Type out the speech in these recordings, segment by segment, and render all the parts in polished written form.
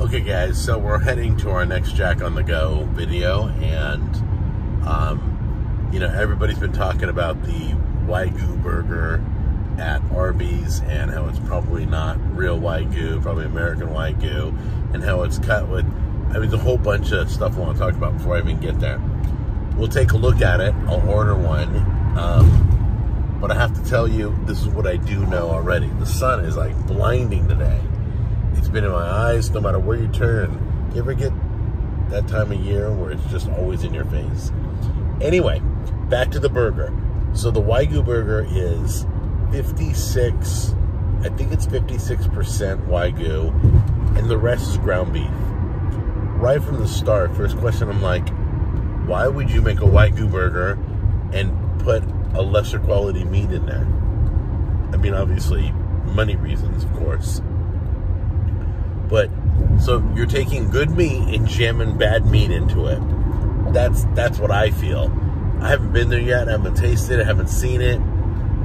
Okay guys, so we're heading to our next Jack on the Go video, and you know, everybody's been talking about the WAGYU burger at Arby's and how it's probably not real WAGYU, probably American WAGYU, and how it's cut with, I mean, there's a whole bunch of stuff I want to talk about before I even get there. We'll take a look at it. I'll order one, but I have to tell you, this is what I do know already. The sun is like blinding today. It's been in my eyes no matter where you turn. You ever get that time of year where it's just always in your face? Anyway, back to the burger. So the WAGYU burger is 56, I think it's 56% WAGYU, and the rest is ground beef. Right from the start, first question, I'm like, why would you make a WAGYU burger and put a lesser quality meat in there? I mean, obviously, money reasons, of course. But, so you're taking good meat and jamming bad meat into it. That's what I feel. I haven't been there yet, I haven't tasted it, I haven't seen it,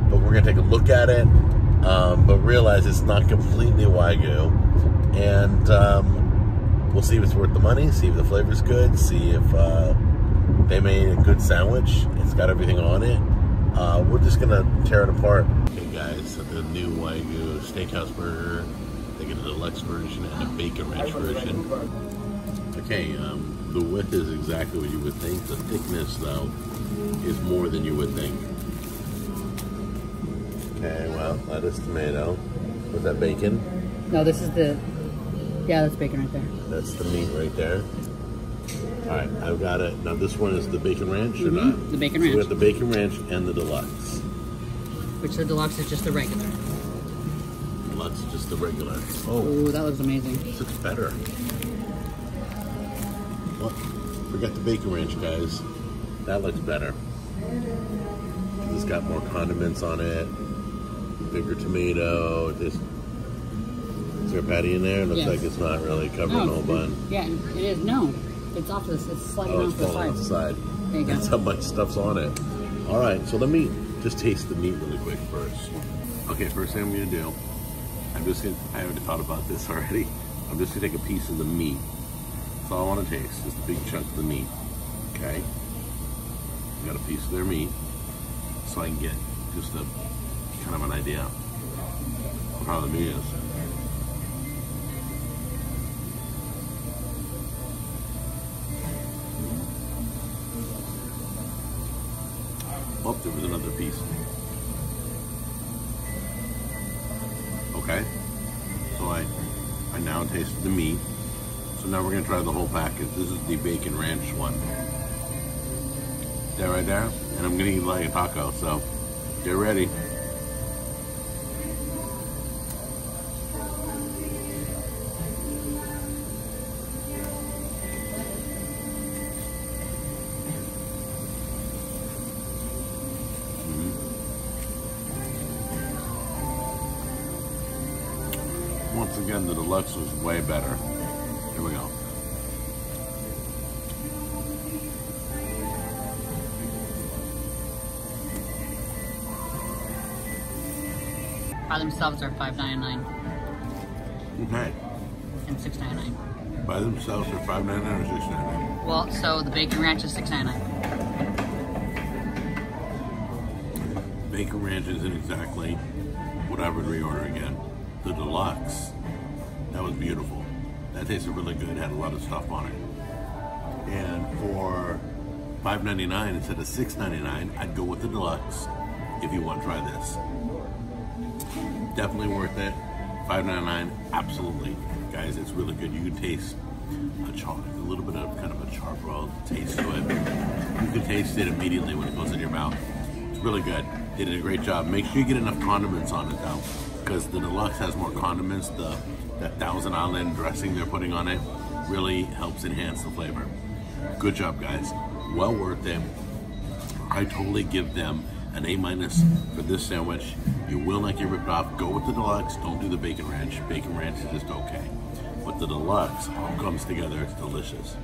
but we're gonna take a look at it, but realize it's not completely WAGYU, and we'll see if it's worth the money, see if the flavor's good, see if they made a good sandwich, it's got everything on it. We're just gonna tear it apart. Okay guys, so the new WAGYU steakhouse burger, they get a deluxe version and a bacon ranch version. Okay, the width is exactly what you would think. The thickness, though, is more than you would think. Okay, well, lettuce, tomato. Was that bacon? No, this is the, yeah, that's bacon right there. That's the meat right there. All right, I've got it. Now, this one is the bacon ranch or not? The bacon ranch. So we got the bacon ranch and the deluxe. Which the deluxe is just the regular. Deluxe is just the regular. Oh, ooh, that looks amazing. This looks better. Well, forget the bacon ranch, guys. That looks better. It's got more condiments on it. Bigger tomato. Is there a patty in there? It looks like it's not really covering the whole bun. Yeah, it is. No, it's off this. It's sliding off the side. Off the side. There you go. That's how much stuff's on it. All right, so let me just taste the meat really quick first. Okay, first thing I'm gonna do, I already thought about this already. I'm just gonna take a piece of the meat. That's all I want to taste, just a big chunk of the meat. Okay? Got a piece of their meat, so I can get just a kind of an idea of how the meat is. Oh, there was another piece. Okay, so I now tasted the meat. So now we're gonna try the whole package. This is the bacon ranch one. That right there, and I'm gonna eat like a taco, so get ready. Once again, the deluxe was way better. Here we go. By themselves are $5.99. Okay. And $6.99. By themselves are $5.99 or $6.99? Well, so the bacon ranch is $6.99. Bacon ranch isn't exactly what I would reorder again. The deluxe, that was beautiful. That tasted really good, had a lot of stuff on it. And for $5.99 instead of $6.99, I'd go with the deluxe if you want to try this. Definitely worth it. $5.99, absolutely. Guys, it's really good. You can taste a little bit of kind of a charbroiled taste to it. You can taste it immediately when it goes in your mouth. It's really good. They did a great job. Make sure you get enough condiments on it though, because the deluxe has more condiments. That Thousand Island dressing they're putting on it really helps enhance the flavor. Good job, guys. Well worth it. I totally give them an A- for this sandwich. You will not get ripped off. Go with the deluxe. Don't do the bacon ranch. Bacon ranch is just okay. But the deluxe all comes together. It's delicious.